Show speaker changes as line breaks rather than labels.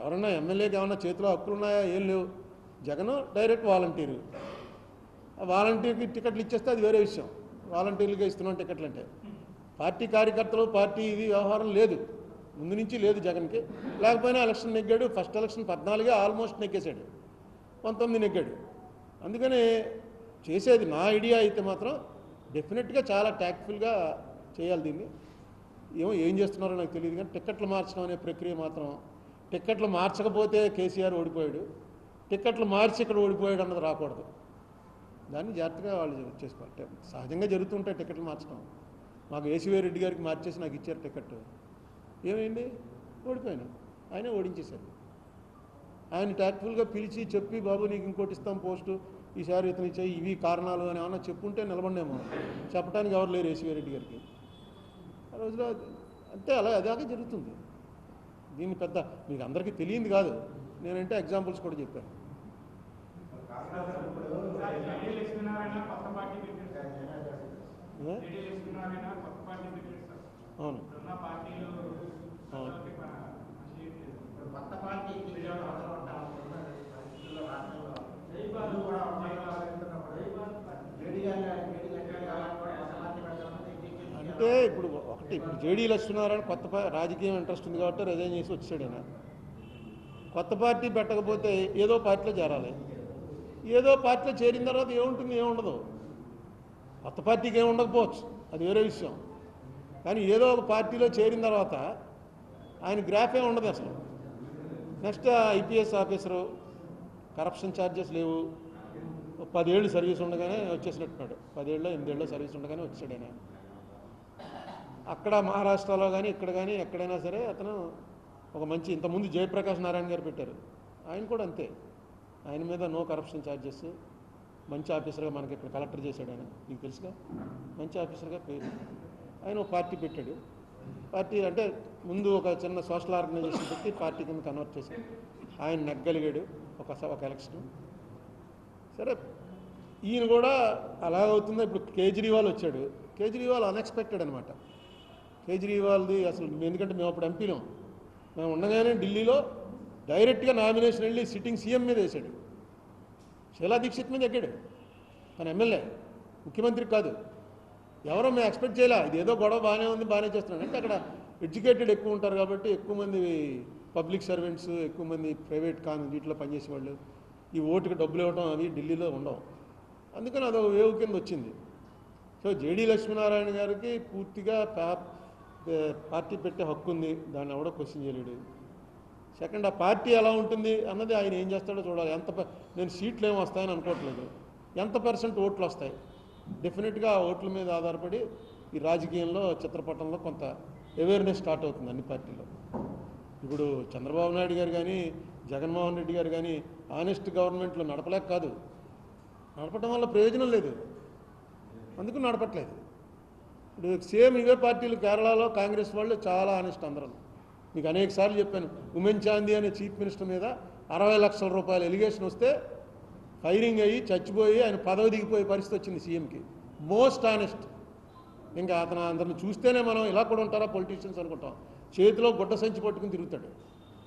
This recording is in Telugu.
ఎవరన్నా ఎమ్మెల్యేకి ఏమన్నా చేతిలో హక్కులు ఉన్నాయా? ఏం లేవు. Jagan direct volunteer. ఆ వాలంటీర్కి టికెట్లు ఇచ్చేస్తే అది వేరే విషయం. వాలంటీర్లుగా ఇస్తున్నాం టికెట్లు అంటే. పార్టీ కార్యకర్తలు పార్టీ ఇది వ్యవహారం లేదు, ముందు నుంచి లేదు జగన్కి. లేకపోయినా ఎలక్షన్ నెగ్గాడు. ఫస్ట్ ఎలక్షన్ 14 ఆల్మోస్ట్ నెగ్గేశాడు, 19 నెగ్గాడు. అందుకని చేసేది నా ఐడియా అయితే మాత్రం డెఫినెట్గా చాలా ట్యాక్ట్ఫుల్గా చేయాలి దీన్ని. ఏం చేస్తున్నారో నాకు తెలియదు, కానీ టిక్కెట్లు మార్చడం అనే ప్రక్రియ మాత్రం, టిక్కెట్లు మార్చకపోతే కేసీఆర్ ఓడిపోయాడు, టిక్కెట్లు మార్చి ఇక్కడ ఓడిపోయాడు అన్నది రాకూడదు. దాన్ని జాగ్రత్తగా వాళ్ళు చేసుకోవాలి. సహజంగా జరుగుతుంటాయి టికెట్లు మార్చడం. మాకు ఏసీవీ రెడ్డి గారికి మార్చేసి నాకు ఇచ్చారు టికెట్. ఏమైంది? ఓడిపోయాను. ఆయనే ఓడించేశారు. ఆయన ట్యాక్ట్ఫుల్గా పిలిచి చెప్పి, బాబు నీకు ఇంకోటి ఇస్తాం పోస్టు, ఈసారి ఇతను ఇచ్చాయి, ఇవి కారణాలు అని ఏమన్నా చెప్పుంటే నిలబడినేమో. చెప్పడానికి ఎవరు లేరు ఏసీవీ రెడ్డి గారికి ఆ రోజులో. అంతే, అదే జరుగుతుంది. దీన్ని పెద్ద మీకు అందరికీ తెలియంది కాదు, నేనంటే ఎగ్జాంపుల్స్ కూడా చెప్పాను. అవును, అంటే ఇప్పుడు జేడీ లక్ష్మీనారాయణ కొత్త రాజకీయం ఇంట్రెస్ట్ ఉంది కాబట్టి రిజైన్ చేసి వచ్చాడు. ఆయన కొత్త పార్టీ పెట్టకపోతే ఏదో పార్టీలో చేరాలి. ఏదో పార్టీలో చేరిన తర్వాత ఏముంటుంది? ఏముండదు. కొత్త పార్టీకి ఏమి ఉండకపోవచ్చు, అది వేరే విషయం. కానీ ఏదో ఒక పార్టీలో చేరిన తర్వాత ఆయన గ్రాఫ్ ఏమి ఉండదు అసలు. Next IPS officer, corruption charges లేవు, 10 ఏళ్ళు సర్వీస్ ఉండగానే వచ్చేసినట్టున్నాడు. 10 ఏళ్ళలో 8 ఏళ్ళలో సర్వీస్ ఉండగానే వచ్చాడు ఆయన. అక్కడ మహారాష్ట్రలో కానీ ఇక్కడ కానీ ఎక్కడైనా సరే అతను ఒక మంచి, ఇంతకుముందు జయప్రకాష్ నారాయణ గారు పెట్టారు, ఆయన కూడా అంతే. ఆయన మీద నో కరప్షన్ ఛార్జెస్, మంచి ఆఫీసర్గా మనకి ఇక్కడ కలెక్టర్ చేశాడు ఆయన, మీకు తెలుసుగా. మంచి ఆఫీసర్గా పేరు. ఆయన ఒక పార్టీ పెట్టాడు. పార్టీ అంటే ముందు ఒక చిన్న సోషల్ ఆర్గనైజేషన్ పెట్టి పార్టీ కింద కన్వర్ట్ చేశాడు. ఆయన నెగ్గలిగాడు ఒక ఎలక్షన్. సరే, ఈయన కూడా అలాగవుతుందో. ఇప్పుడు కేజ్రీవాల్ వచ్చాడు. కేజ్రీవాల్ అన్ఎక్స్పెక్టెడ్ అనమాట. కేజ్రీవాల్ది అసలు, ఎందుకంటే మేము అప్పుడు ఎంపీలో మేము ఉండగానే ఢిల్లీలో డైరెక్ట్గా నామినేషన్ వెళ్ళి సిట్టింగ్ సీఎం మీద వేశాడు. శీలా దీక్షిత్ మీద ఎక్కాడు. తన ఎమ్మెల్యే, ముఖ్యమంత్రికి కాదు. ఎవరో మేము ఎక్స్పెక్ట్ చేయాలా, ఇది ఏదో గొడవ బాగానే ఉంది, బాగానే చేస్తున్నాడు అంటే. అక్కడ ఎడ్యుకేటెడ్ ఎక్కువ ఉంటారు కాబట్టి ఎక్కువ మంది పబ్లిక్ సర్వెంట్స్, ఎక్కువ మంది ప్రైవేట్ వీటిలో పనిచేసే వాళ్ళు, ఈ ఓటుకి డబ్బులు ఇవ్వడం అవి ఢిల్లీలో ఉండవు. అందుకని అదొక వేవ్ కింద వచ్చింది. సో జేడీ లక్ష్మీనారాయణ గారికి పూర్తిగా పార్టీ పెట్టే హక్కు ఉంది, దాన్ని ఎవడో క్వశ్చన్ చేయలేడు. సెకండ్, ఆ పార్టీ ఎలా ఉంటుంది అన్నది ఆయన ఏం చేస్తాడో చూడాలి. నేను సీట్లు ఏమి వస్తాయని అనుకోవట్లేదు, ఎంత % ఓట్లు వస్తాయి. డెఫినెట్గా ఆ ఓట్ల మీద ఆధారపడి ఈ రాజకీయంలో, చిత్రపటంలో కొంత అవేర్నెస్ స్టార్ట్ అవుతుంది అన్ని పార్టీల్లో. ఇప్పుడు చంద్రబాబు నాయుడు గారు కానీ జగన్మోహన్ రెడ్డి గారు కానీ ఆనెస్ట్ గవర్నమెంట్లో నడపలేక కాదు, నడపడం వల్ల ప్రయోజనం లేదు, అందుకు నడపట్లేదు. ఇప్పుడు సేమ్ ఇవే పార్టీలు కేరళలో కాంగ్రెస్ వాళ్ళు చాలా ఆనెస్ట్ అందరూ. మీకు అనేక సార్లు చెప్పాను, ఉమెన్ చాందీ అనే చీఫ్ మినిస్టర్ మీద 60 లక్షల రూపాయల ఎలిగేషన్ వస్తే ఫైరింగ్ అయ్యి చచ్చిపోయి ఆయన పదవి దిగిపోయే పరిస్థితి వచ్చింది సీఎంకి. Most honest. ఇంకా అందరిని చూస్తేనే మనం ఇలా కూడా ఉంటారా పొలిటీషియన్స్ అనుకుంటాం. చేతిలో గుడ్డ సంచి పట్టుకుని తిరుగుతాడు.